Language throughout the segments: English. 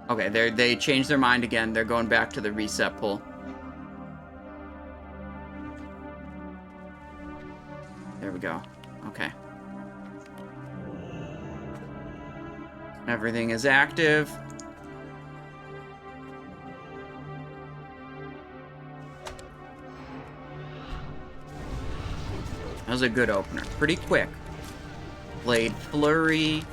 Okay, they changed their mind again. They're going back to the reset pool. There we go. Okay. Everything is active. That was a good opener. Pretty quick. Blade Flurry.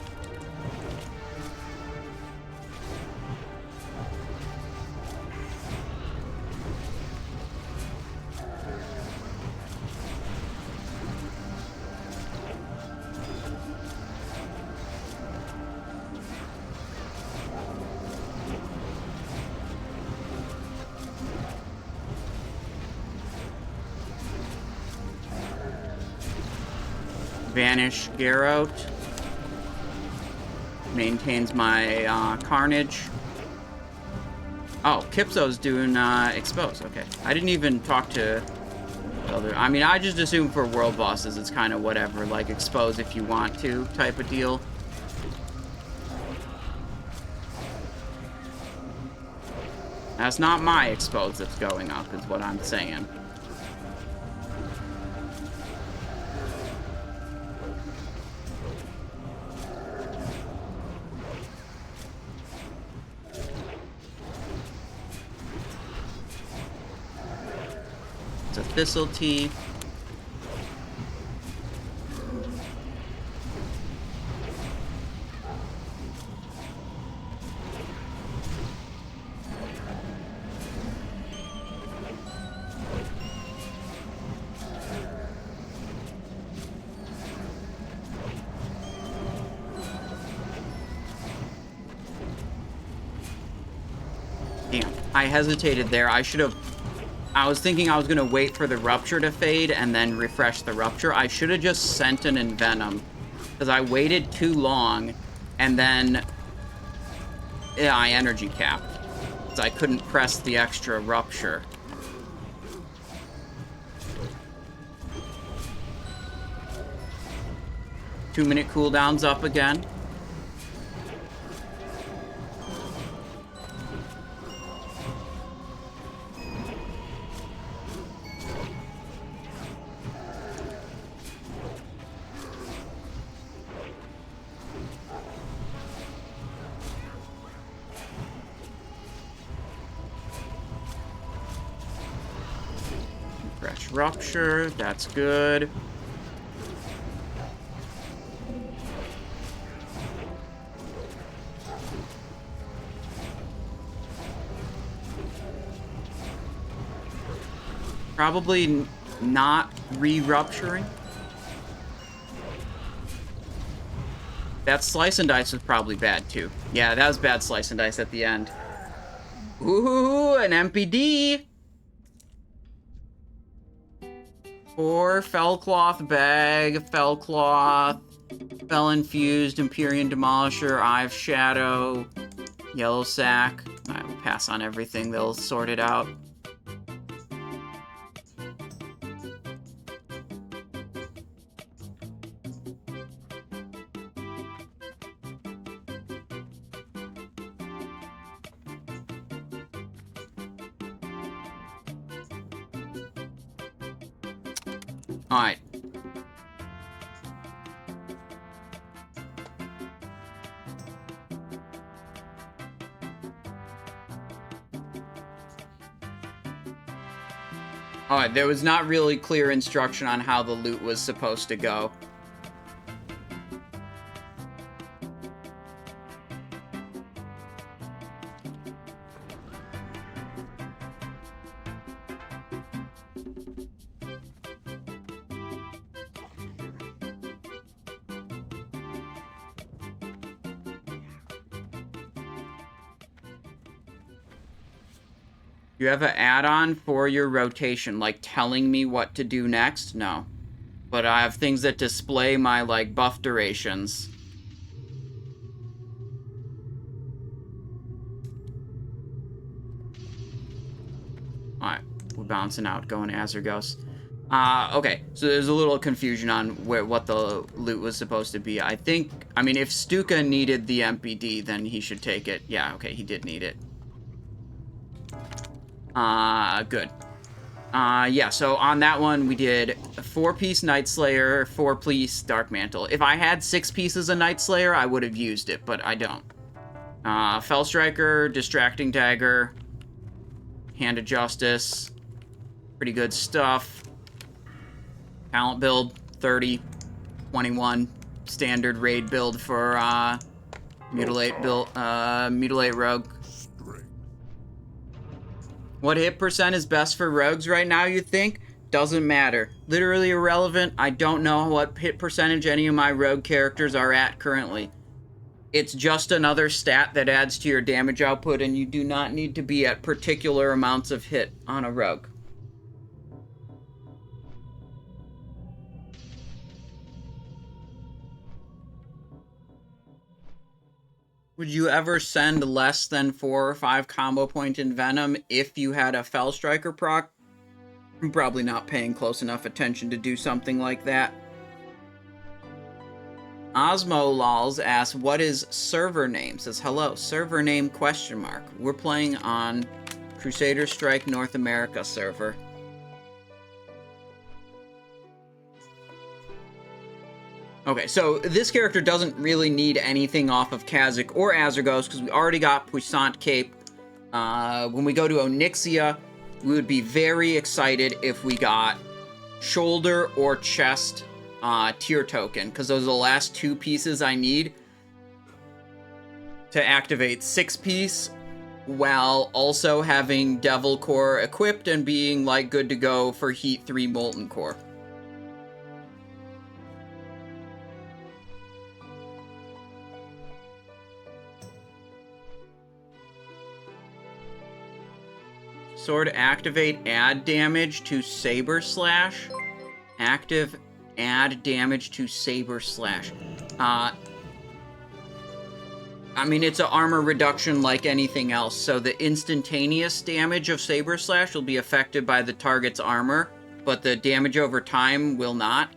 Vanish Garrote. Maintains my Carnage. Oh, Kipso's doing Expose. Okay. I didn't even talk to other. I mean, I just assume for world bosses it's kind of whatever. Like, Expose if you want to type of deal. That's not my Expose that's going up, is what I'm saying. It's a Thistle Tea. Damn, I hesitated there. I was thinking I was going to wait for the Rupture to fade and then refresh the Rupture. I should have just sent an Envenom, because I waited too long, and then I energy capped. So I couldn't press the extra Rupture. Two-minute cooldown's up again. Fresh Rupture, that's good. Probably not re-rupturing. That Slice and Dice was probably bad too. Yeah, that was bad Slice and Dice at the end. Ooh, an MPD! 4 Fellcloth Bag, Fellcloth, Fell Infused, Empyrean Demolisher, Eye of Shadow, Yellow Sack. I will pass on everything, they'll sort it out. Alright. Alright, there was not really clear instruction on how the loot was supposed to go. You have an add-on for your rotation, like telling me what to do next? No. But I have things that display my, like, buff durations. Alright, we're bouncing out, going Azuregos. Okay, so there's a little confusion on what the loot was supposed to be. I mean, if Stuka needed the MPD, then he should take it. Yeah, okay, he did need it. Good. Yeah, so on that one, we did a 4-piece Night Slayer, 4-piece Dark Mantle. If I had 6 pieces of Night Slayer, I would have used it, but I don't. Fell Striker, Distracting Dagger, Hand of Justice, pretty good stuff. Talent build, 30, 21, standard raid build for, Mutilate Rogue. What hit percent is best for rogues right now, you think? Doesn't matter. Literally irrelevant. I don't know what hit percentage any of my rogue characters are at currently. It's just another stat that adds to your damage output, and you do not need to be at particular amounts of hit on a rogue. Would you ever send less than 4 or 5 combo point in Venom if you had a Fell Striker proc? I'm probably not paying close enough attention to do something like that. Osmo Lols asks, what is server name? Says, hello, server name question mark. We're playing on Crusader Strike North America server. Okay, so this character doesn't really need anything off of Kazzak or Azuregos because we already got Puissant Cape. When we go to Onyxia, we would be very excited if we got shoulder or chest tier token, because those are the last 2 pieces I need to activate 6-piece while also having Devil Core equipped and being like good to go for Heat 3 Molten Core. Sword activate, add damage to Saber Slash. Active, add damage to Saber Slash. I mean, it's an armor reduction like anything else, so the instantaneous damage of Saber Slash will be affected by the target's armor, but the damage over time will not.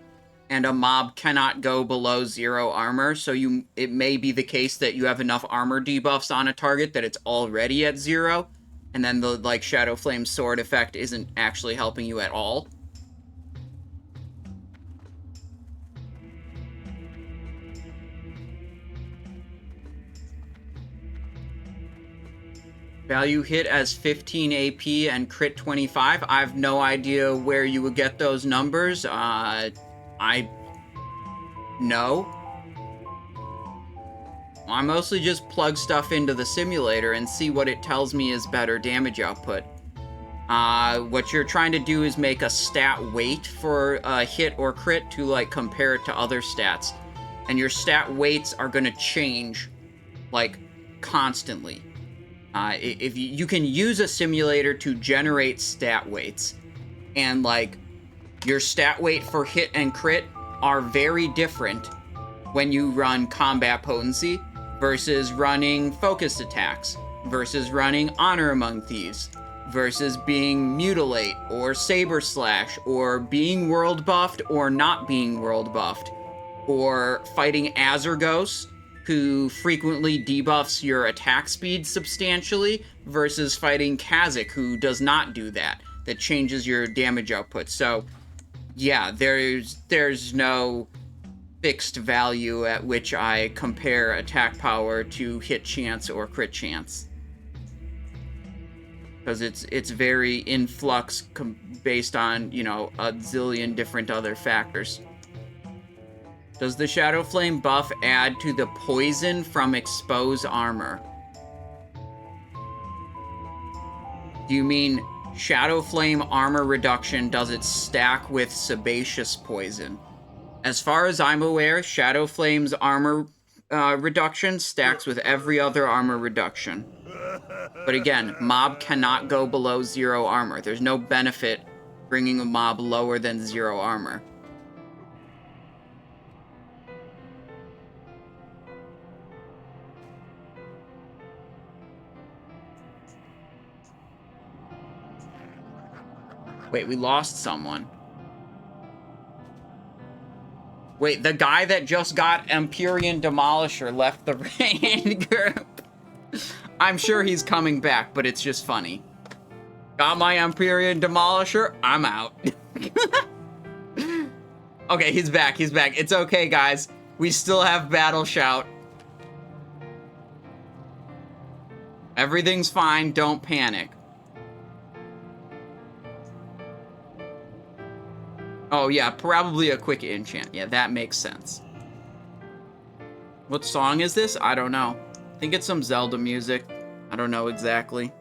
And a mob cannot go below 0 armor, so it may be the case that you have enough armor debuffs on a target that it's already at 0, and then the, like, Shadow Flame Sword effect isn't actually helping you at all. Value hit as 15 AP and crit 25. I have no idea where you would get those numbers. No. I mostly just plug stuff into the simulator and see what it tells me is better damage output. What you're trying to do is make a stat weight for a hit or crit to, like, compare it to other stats. And your stat weights are going to change, like, constantly. If you can use a simulator to generate stat weights, and, like, your stat weight for hit and crit are very different when you run combat potency versus running focused attacks versus running honor among thieves versus being mutilate or saber slash or being world buffed or not being world buffed or fighting Azuregos, who frequently debuffs your attack speed substantially, versus fighting Kazzak, who does not do that changes your damage output. So yeah, there's no fixed value at which I compare attack power to hit chance or crit chance, because it's very in flux based on, you know, a zillion different other factors. Does the Shadow Flame buff add to the poison from expose armor? Do you mean Shadow Flame armor reduction, does it stack with sebaceous poison? As far as I'm aware, Shadow Flame's armor reduction stacks with every other armor reduction. But again, mob cannot go below 0 armor. There's no benefit bringing a mob lower than 0 armor. Wait, we lost someone. Wait, the guy that just got Empyrean Demolisher left the raid group. I'm sure he's coming back, but it's just funny. Got my Empyrean Demolisher, I'm out. Okay, he's back, he's back. It's okay, guys. We still have Battle Shout. Everything's fine, don't panic. Oh yeah, probably a quick enchant. Yeah, that makes sense. What song is this? I don't know. I think it's some Zelda music. I don't know exactly.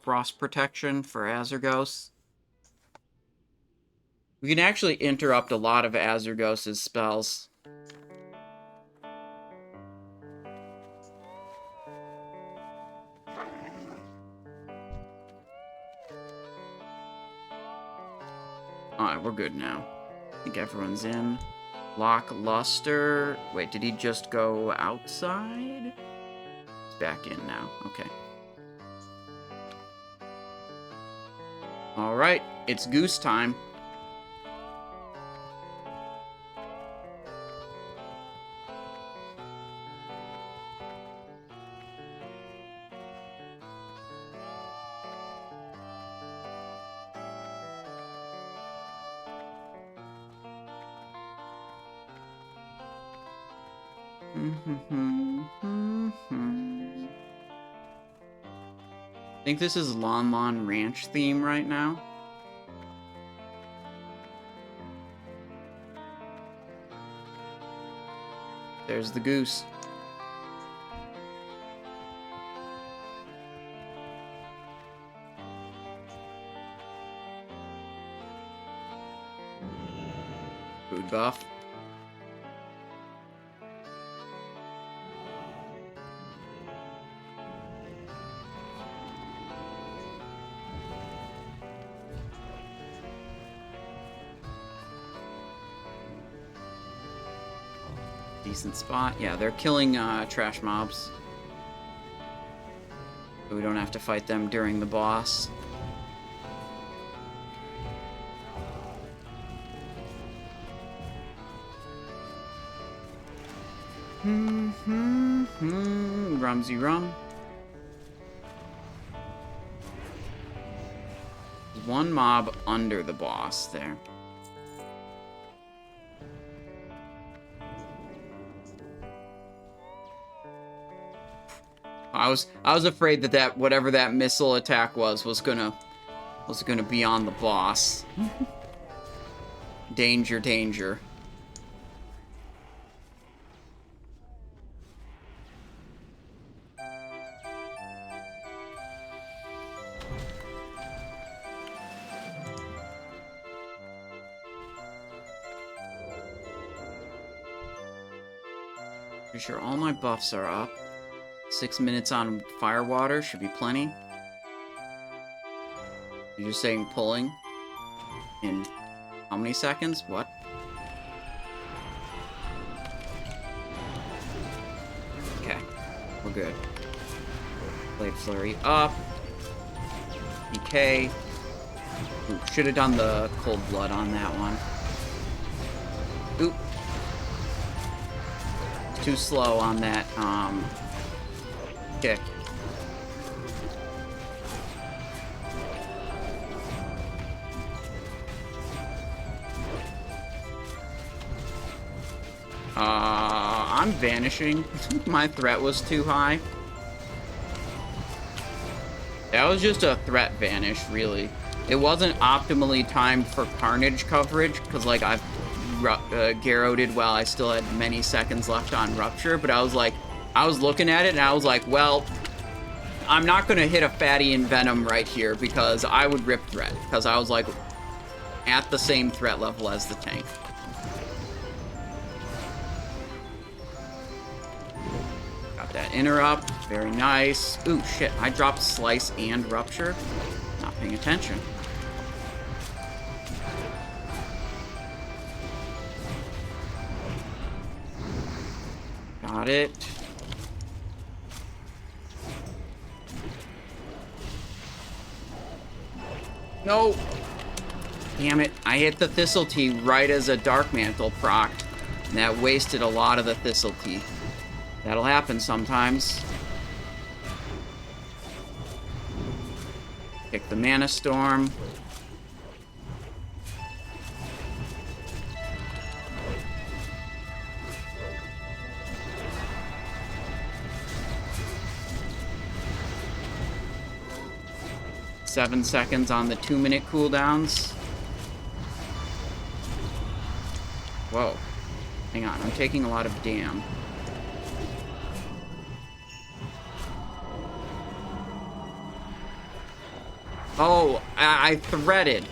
Frost protection for Azuregos. We can actually interrupt a lot of Azuregos' spells. Alright, we're good now. I think everyone's in. Luster. Wait, did he just go outside? He's back in now. Okay. Alright, it's goose time. I think this is Lon Lon Ranch theme right now. There's the goose. Food buff. Decent spot. Yeah, they're killing trash mobs. So we don't have to fight them during the boss. Rumsy rum. There's one mob under the boss there. I was afraid that whatever that missile attack was gonna be on the boss. Danger, danger. Pretty sure all my buffs are up. 6 minutes on Firewater should be plenty. You're just saying pulling in how many seconds? What? Okay, we're good. Blade Flurry up. EK. Should have done the Cold Blood on that one. Oop. Too slow on that, kick. I'm vanishing. My threat was too high. That was just a threat vanish, really. It wasn't optimally timed for Carnage coverage, because, like, I've Garroted while I still had many seconds left on Rupture, but I was like, I was looking at it and I was like, well, I'm not gonna hit a fatty Envenom right here because I would rip threat, because I was like at the same threat level as the tank. Got that interrupt, very nice. Ooh, shit, I dropped Slice and Rupture. Not paying attention. Got it. No! Damn it, I hit the Thistle Tea right as a Dark Mantle procced, and that wasted a lot of the Thistle Tea. That'll happen sometimes. Pick the Mana Storm. Seven seconds on the 2-minute cooldowns. Whoa. Hang on, I'm taking a lot of damn. Oh, I threaded.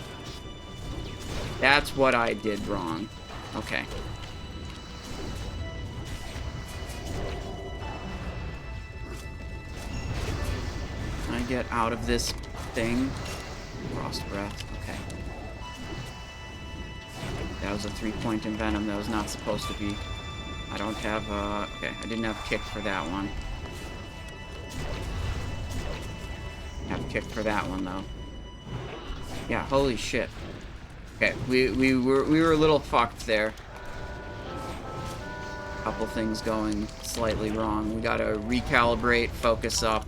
That's what I did wrong. Okay. Can I get out of this thing? Frost Breath. Okay. That was a 3-point Envenom. That was not supposed to be. I don't have, okay, I didn't have kick for that one. Have kick for that one, though. Yeah, holy shit. Okay, we were a little fucked there. Couple things going slightly wrong. We gotta recalibrate, focus up.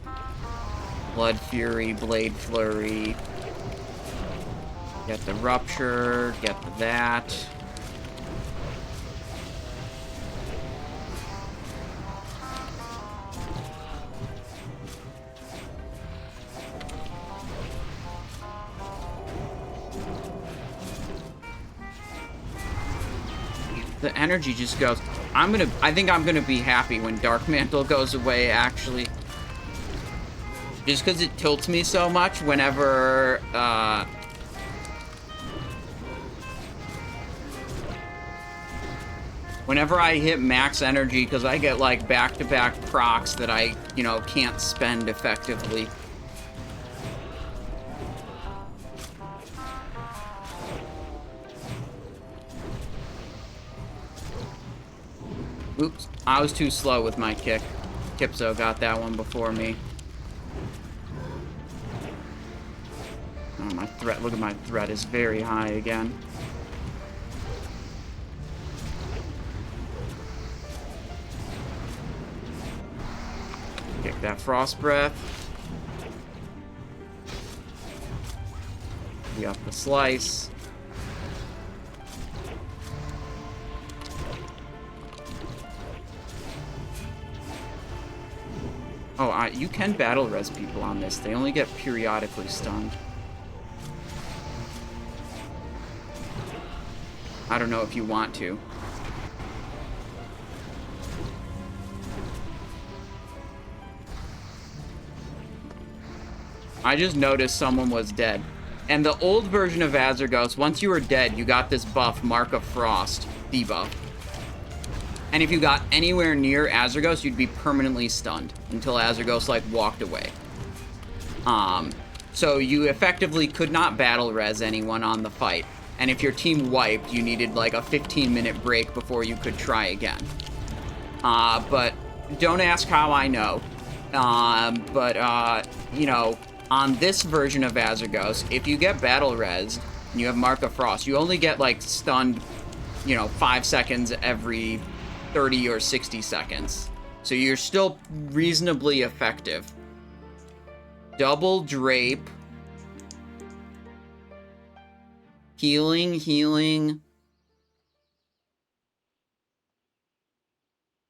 Blood Fury, Blade Flurry. Get the Rupture, get that. The energy just goes. I think I'm gonna be happy when Dark Mantle goes away, actually. Just because it tilts me so much whenever, whenever I hit max energy, because I get, like, back-to-back procs that I, you know, can't spend effectively. Oops, I was too slow with my kick. Kipso got that one before me. Oh, my threat, look at my threat is very high again. Kick that Frost Breath. Be up the Slice. Oh, you can battle res people on this. They only get periodically stunned. I don't know if you want to. I just noticed someone was dead. And the old version of Azuregos, once you were dead, you got this buff, Mark of Frost, debuff. And if you got anywhere near Azuregos, you'd be permanently stunned until Azuregos, like, walked away. So you effectively could not battle res anyone on the fight. And if your team wiped, you needed, like, a 15-minute break before you could try again. But don't ask how I know. You know, on this version of Azuregos, if you get battle res and you have Mark of Frost, you only get, like, stunned, you know, 5 seconds every 30 or 60 seconds. So you're still reasonably effective. Double Drape. Healing.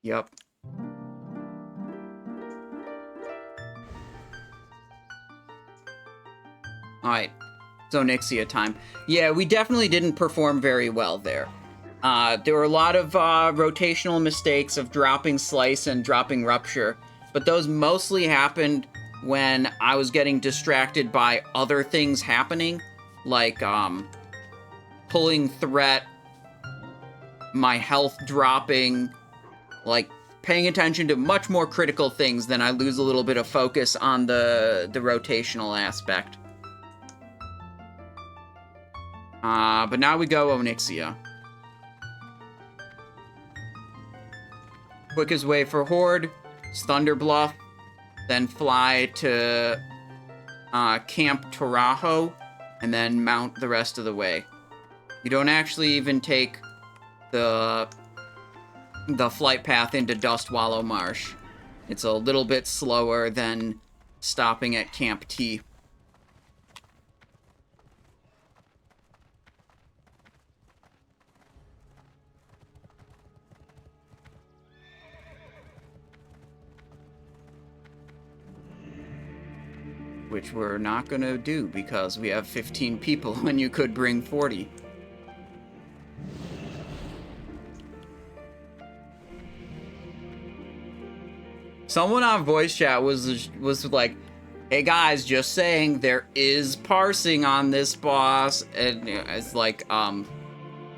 Yep. Alright. It's Onyxia time. Yeah, we definitely didn't perform very well there. There were a lot of rotational mistakes of dropping Slice and dropping Rupture, but those mostly happened when I was getting distracted by other things happening, like pulling Threat, my health dropping, like paying attention to much more critical things. Then I lose a little bit of focus on the rotational aspect. But now we go Onyxia. Quickest way for Horde is Thunder Bluff, then fly to Camp Torajo, and then mount the rest of the way. You don't actually even take the flight path into Dustwallow Marsh. It's a little bit slower than stopping at Camp T. Which we're not gonna do because we have 15 people when you could bring 40. Someone on voice chat was like, hey guys, just saying there is parsing on this boss, and it's like,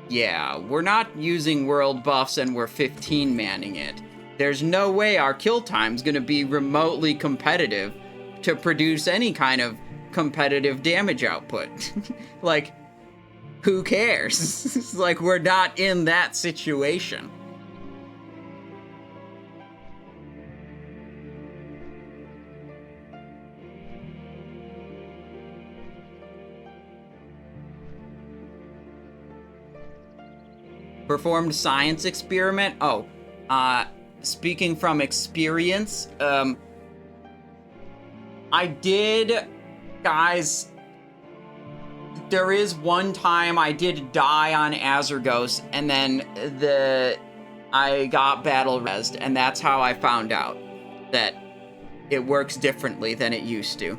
yeah, we're not using world buffs and we're 15 manning it. There's no way our kill time's gonna be remotely competitive to produce any kind of competitive damage output. Like, who cares? It's like, we're not in that situation. Performed science experiment. Oh, speaking from experience, I did, guys, there is one time I did die on Azuregos, and then I got battle resed, and that's how I found out that it works differently than it used to.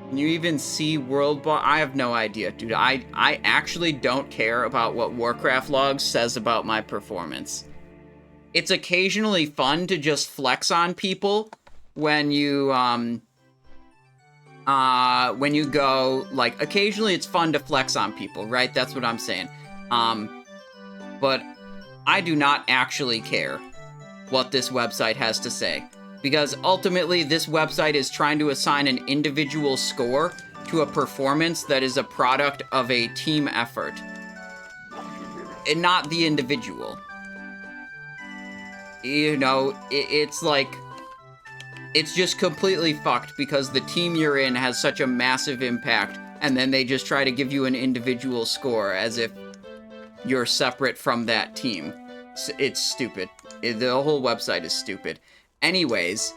Can you even see world boss? I have no idea, dude. I actually don't care about what Warcraft log says about my performance. It's occasionally fun to just flex on people when you go, like, occasionally it's fun to flex on people, right? That's what I'm saying. But I do not actually care what this website has to say, because ultimately this website is trying to assign an individual score to a performance that is a product of a team effort, and not the individual. You know, it's like, it's just completely fucked because the team you're in has such a massive impact, and then they just try to give you an individual score as if you're separate from that team. It's stupid. The whole website is stupid. Anyways,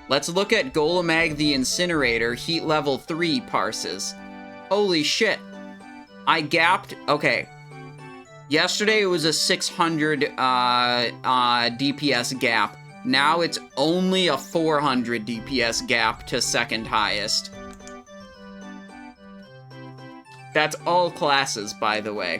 let's look at Golemag the Incinerator Heat Level 3 parses. Holy shit. I gapped... Okay. Yesterday it was a 600 DPS gap. Now it's only a 400 DPS gap to second highest. That's all classes, by the way.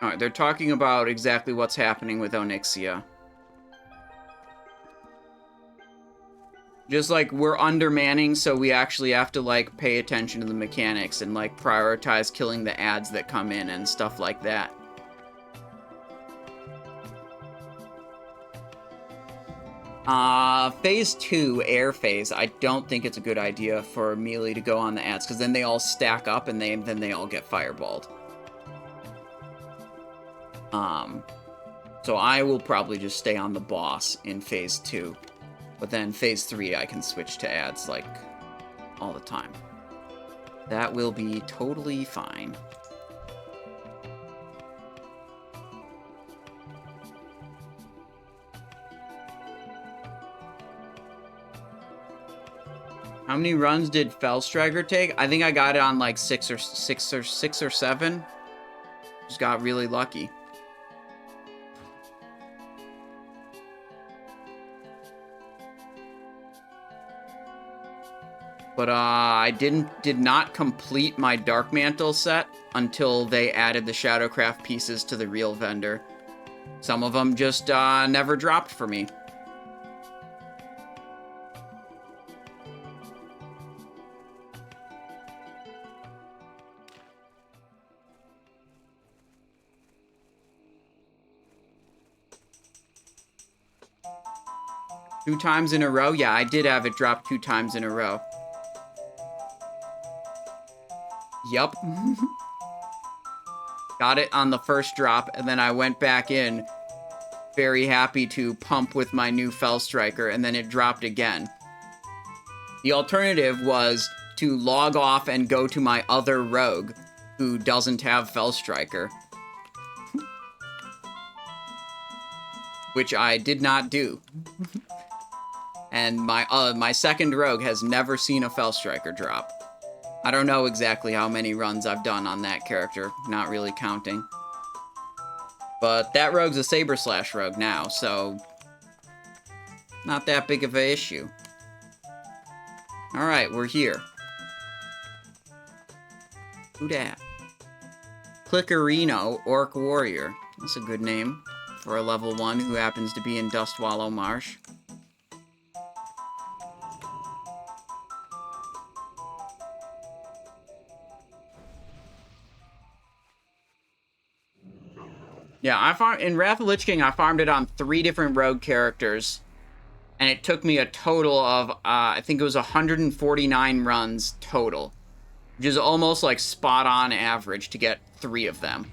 Alright, they're talking about exactly what's happening with Onyxia. Just like, we're undermanning, so we actually have to, like, pay attention to the mechanics and, like, prioritize killing the ads that come in and stuff like that. Phase 2, air phase. I don't think it's a good idea for melee to go on the ads, because then they all stack up and then they all get fireballed. So I will probably just stay on the boss in Phase 2. But then Phase 3 I can switch to ads, like, all the time. That will be totally fine. How many runs did Fellstriker take? I think I got it on like six or seven. Just got really lucky. But I did not complete my Dark Mantle set until they added the Shadowcraft pieces to the real vendor. Some of them just never dropped for me. Two times in a row? Yeah, I did have it drop 2 times in a row. Yup. Got it on the first drop, and then I went back in, very happy to pump with my new Fellstriker, and then it dropped again. The alternative was to log off and go to my other rogue, who doesn't have Fellstriker. Which I did not do. And my second rogue has never seen a Fellstriker drop. I don't know exactly how many runs I've done on that character, not really counting. But that rogue's a Saber Slash rogue now, so not that big of an issue. Alright, we're here. Who dat? Clickerino, Orc Warrior. That's a good name for a level 1 who happens to be in Dustwallow Marsh. Yeah, in Wrath of Lich King, I farmed it on 3 different rogue characters, and it took me a total of, I think it was 149 runs total, which is almost like spot-on average to get 3 of them.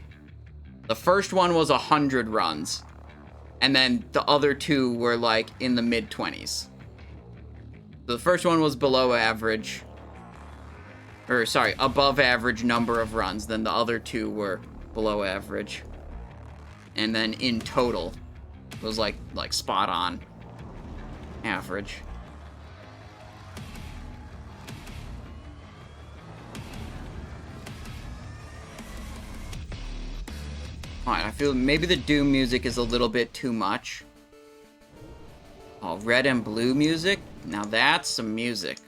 The first one was 100 runs, and then the other 2 were, like, in the mid-20s. So the first one was below average, or, sorry, above average number of runs, then the other 2 were below average. And then in total, it was like spot on average. Alright, I feel maybe the Doom music is a little bit too much. Oh, red and blue music? Now that's some music.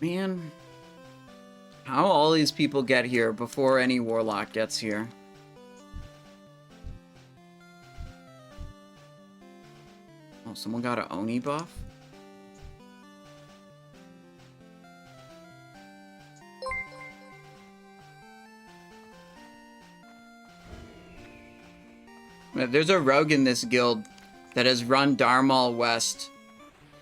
Man, how all these people get here before any Warlock gets here? Oh, someone got an Oni buff? There's a rogue in this guild that has run Darmal West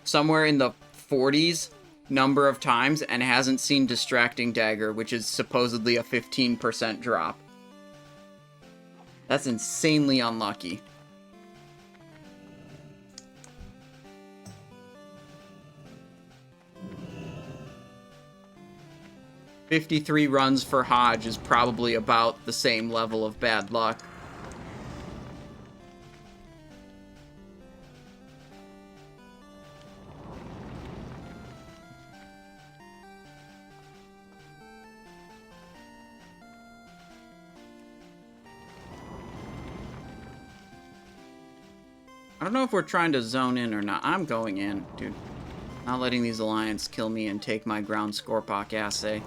somewhere in the 40s number of times and hasn't seen Distracting Dagger, which is supposedly a 15% drop. That's insanely unlucky. "53 runs for Hodge is probably about the same level of bad luck. I don't know if we're trying to zone in or not. I'm going in, dude. Not letting these Alliance kill me and take my ground Scorpok assay.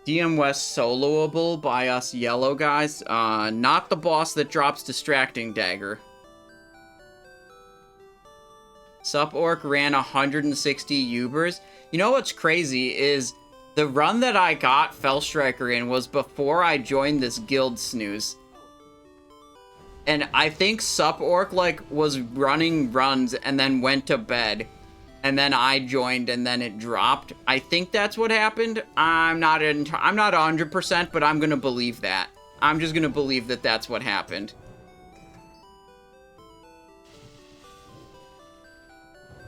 DM West soloable by us yellow guys. Not the boss that drops Distracting Dagger. Sup Orc ran 160 Ubers. You know what's crazy is the run that I got Fellstriker in was before I joined this guild snooze. And I think Sup Orc, like, was running runs and then went to bed. and then I joined, and then it dropped. I think that's what happened. I'm not 100%, but I'm gonna believe that. I'm just gonna believe that that's what happened.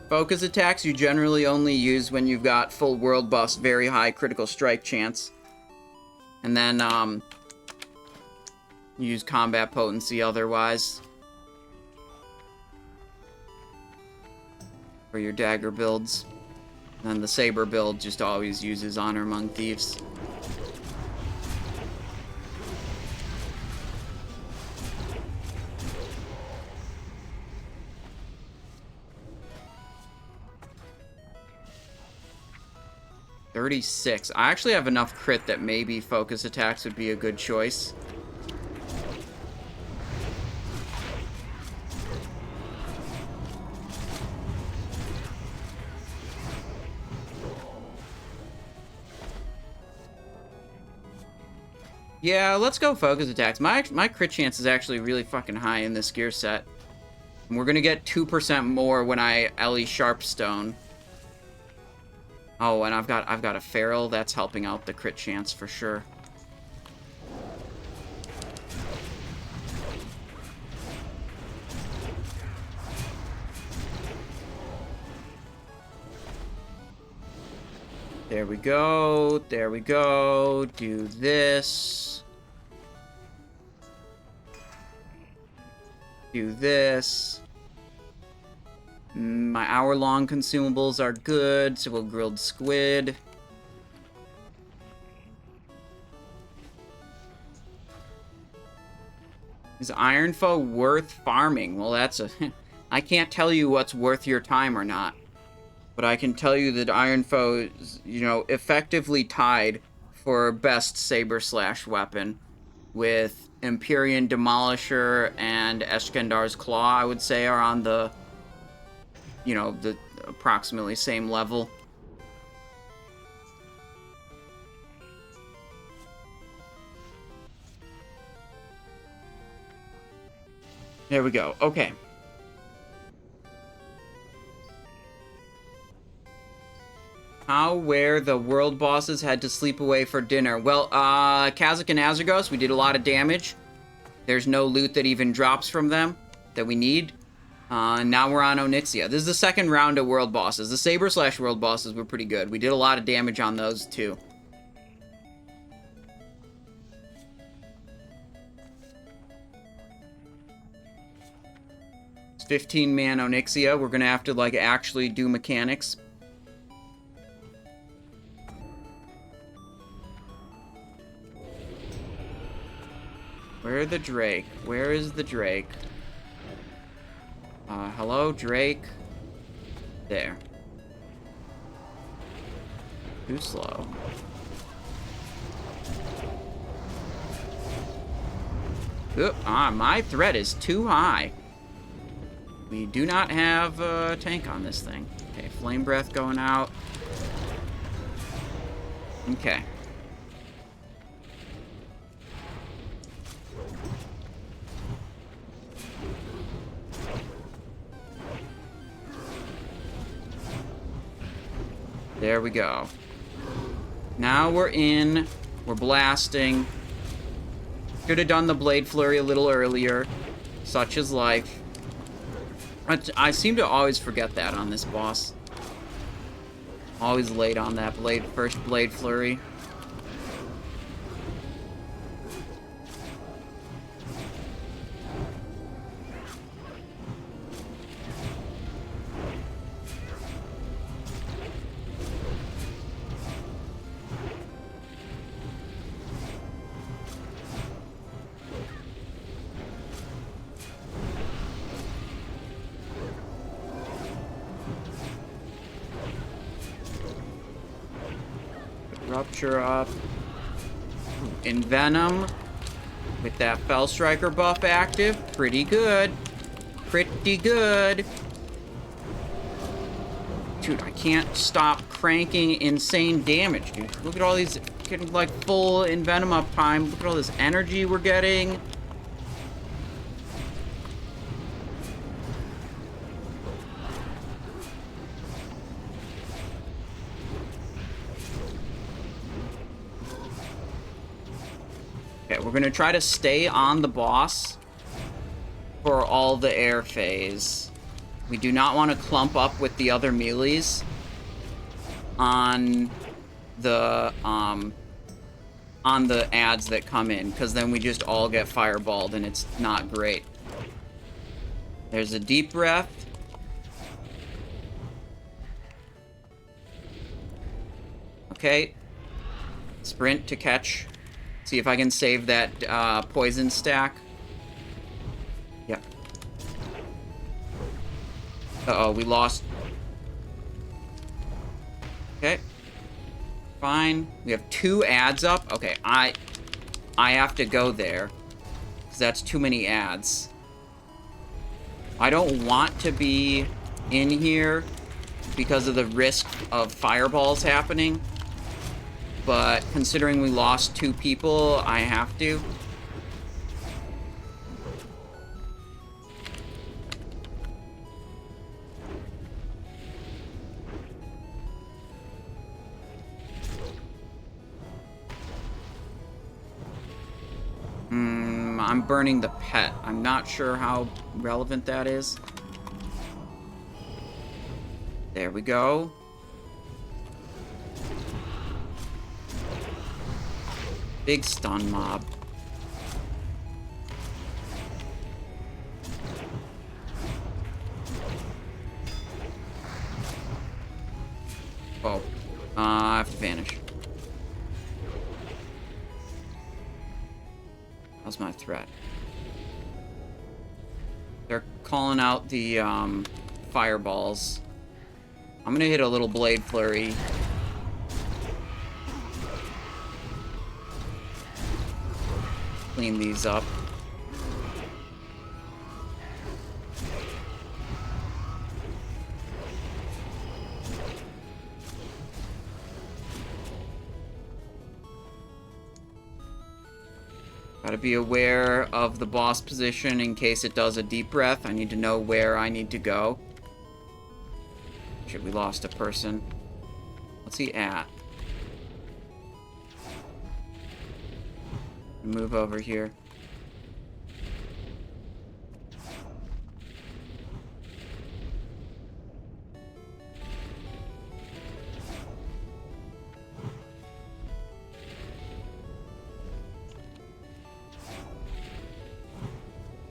Focus attacks you generally only use when you've got full world buffs, very high critical strike chance. And then, use combat potency otherwise. For your dagger builds. And then the saber build just always uses Honor Among Thieves. $36. I actually have enough crit that maybe focus attacks would be a good choice. Yeah, let's go focus attacks. My crit chance is actually really fucking high in this gear set. And we're gonna get 2% more when I Ellie Sharpstone. Oh, and I've got a Feral. That's helping out the crit chance for sure. There we go. There we go. Do this. Do this. My hour-long consumables are good, so we'll grilled squid. Is Iron Foe worth farming? Well, that's a... I can't tell you what's worth your time or not. But I can tell you that Iron Foe is, you know, effectively tied for best saber/weapon with Empyrean Demolisher and Eskendar's Claw, I would say, are on the... you know, the approximately same level. There we go. Okay. Where the world bosses had to sleep away for dinner. Well, Kazzak and Azuregos, we did a lot of damage. There's no loot that even drops from them that we need. Now we're on Onyxia. This is the second round of world bosses. The saber/world bosses were pretty good. We did a lot of damage on those, too. It's 15-man Onyxia. We're gonna have to, like, actually do mechanics. Where the Drake? Where is the Drake? Hello, Drake. There. Too slow. Oop, my threat is too high. We do not have a tank on this thing. Okay, Flame Breath going out. Okay. There we go. Now we're in. We're blasting. Could have done the Blade Flurry a little earlier. Such is life. I seem to always forget that on this boss. Always late on that first Blade Flurry. Rupture up. Envenom with that Fell Striker buff active. Pretty good. Pretty good. Dude, I can't stop cranking insane damage, dude. Look at all these, getting like full Envenom up time. Look at all this energy we're getting. we're gonna try to stay on the boss for all the air phase. We do not want to clump up with the other melees on the ads that come in, because then we just all get fireballed and it's not great. There's a deep breath. Okay. Sprint to catch. See if I can save that poison stack. Yep. Uh-oh, we lost. Okay. Fine. We have 2 ads up. Okay, I have to go there, because that's too many ads. I don't want to be in here because of the risk of fireballs happening. But considering we lost 2 people, I have to. I'm burning the pet. I'm not sure how relevant that is. There we go. Big stun mob. Oh. I have to vanish. How's my threat? They're calling out the fireballs. I'm gonna hit a little blade flurry. Clean these up. Gotta be aware of the boss position in case it does a deep breath. I need to know where I need to go. Shit, we lost a person. What's he at? Move over here.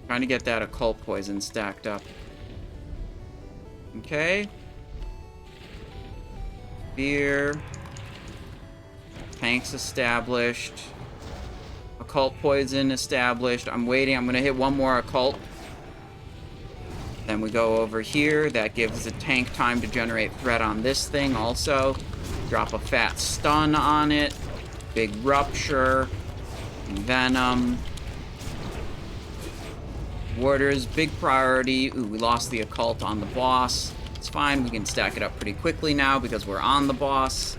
Trying to get that occult poison stacked up. Okay. Beer. Tanks established. Occult poison established. I'm waiting. I'm going to hit one more occult. Then we go over here. That gives the tank time to generate threat on this thing also. Drop a fat stun on it. Big rupture. Venom. Warders, big priority. Ooh, we lost the occult on the boss. It's fine. We can stack it up pretty quickly now because we're on the boss.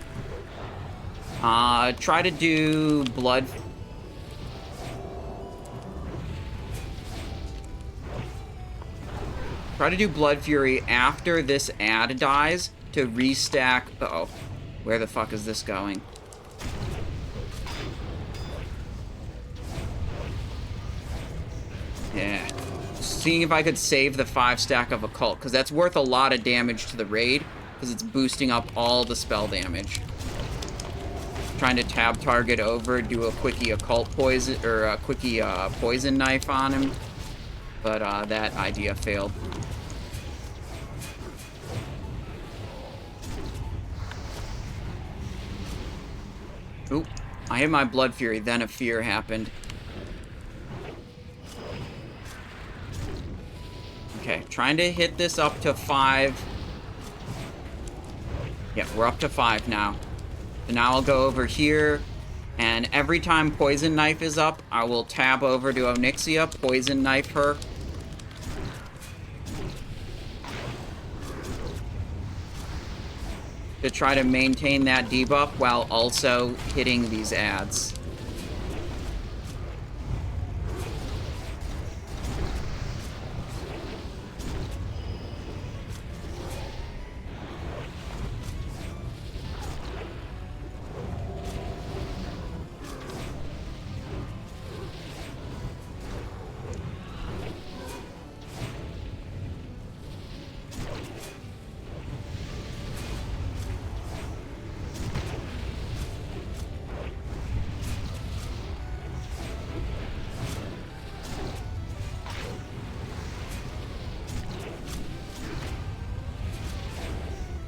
Try to do blood... Try to do Blood Fury after this ad dies to restack... Uh-oh. Where the fuck is this going? Yeah. Seeing if I could save the 5 stack of Occult, because that's worth a lot of damage to the raid, because it's boosting up all the spell damage. Trying to tab target over, do a quickie Occult poison, or a quickie poison knife on him, but that idea failed. Oop, I hit my Blood Fury, then a fear happened. Okay, trying to hit this up to 5. Yeah, we're up to 5 now. So now I'll go over here, and every time Poison Knife is up, I will tab over to Onyxia, Poison Knife her. To try to maintain that debuff while also hitting these ads.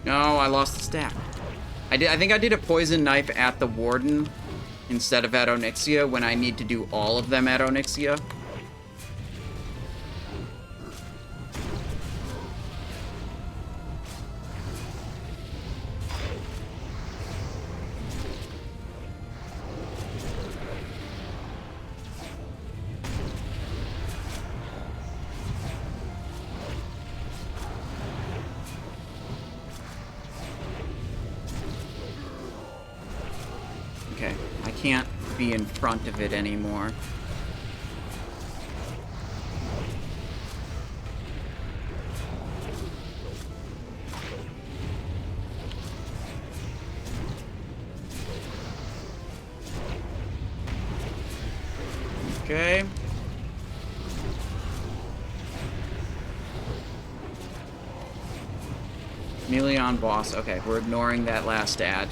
No, I lost the staff. I think I did a poison knife at the Warden instead of at Onyxia when I need to do all of them at Onyxia. Okay, I can't be in front of it anymore. Okay. Melee on boss. Okay, we're ignoring that last ad.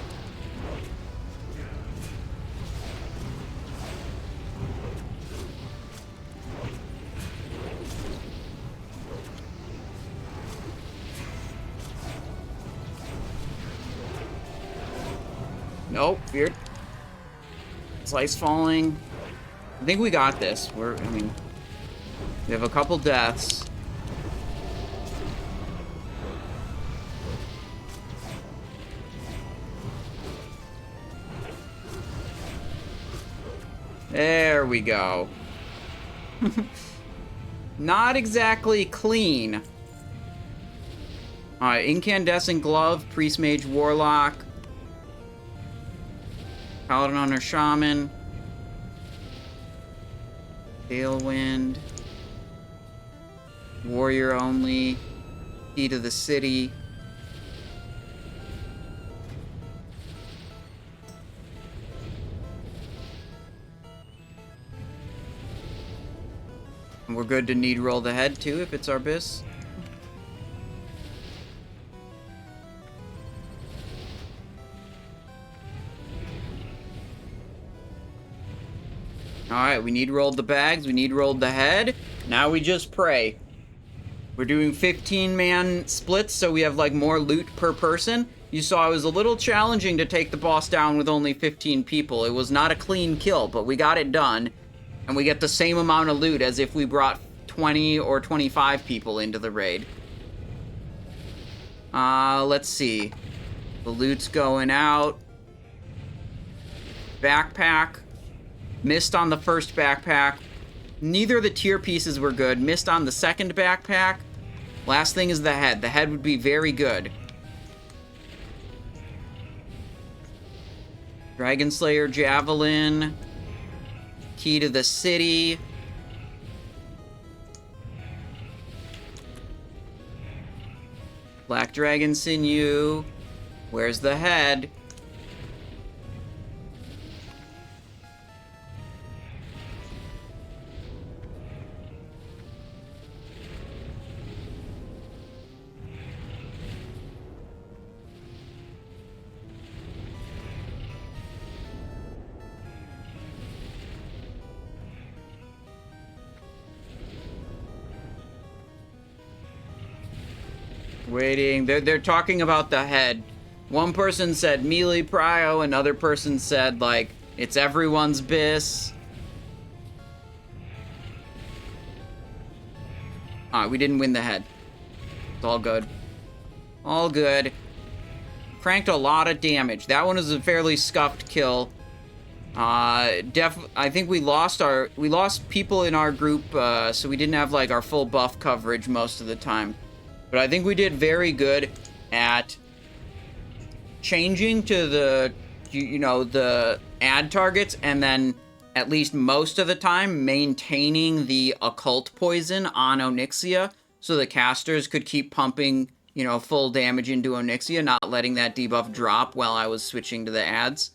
Nope, weird. Slice falling. I think we got this. I mean, we have a couple deaths. There we go. Not exactly clean. Alright, Incandescent Glove, Priest Mage Warlock. Paladin Hunter Shaman. Tailwind. Warrior only. Key to the City. And we're good to need roll the head too if it's our bis. Alright, we need rolled the bags, we need rolled the head. Now we just pray. We're doing 15-man splits, so we have like more loot per person. You saw it was a little challenging to take the boss down with only 15 people. It was not a clean kill, but we got it done. And we get the same amount of loot as if we brought 20 or 25 people into the raid. Let's see. The loot's going out. Backpack. Missed on the first backpack. Neither of the tier pieces were good. Missed on the second backpack. Last thing is the head. The head would be very good. Dragon Slayer Javelin. Key to the City. Black Dragon Sinew. Where's the head? Waiting. They're talking about the head. One person said melee prio, another person said, like, it's everyone's bis. Alright, we didn't win the head. It's all good. All good. Cranked a lot of damage. That one was a fairly scuffed kill. I think we lost people in our group, so we didn't have, like, our full buff coverage most of the time. But I think we did very good at changing to the, the ad targets, and then at least most of the time maintaining the occult poison on Onyxia so the casters could keep pumping, full damage into Onyxia, not letting that debuff drop while I was switching to the ads.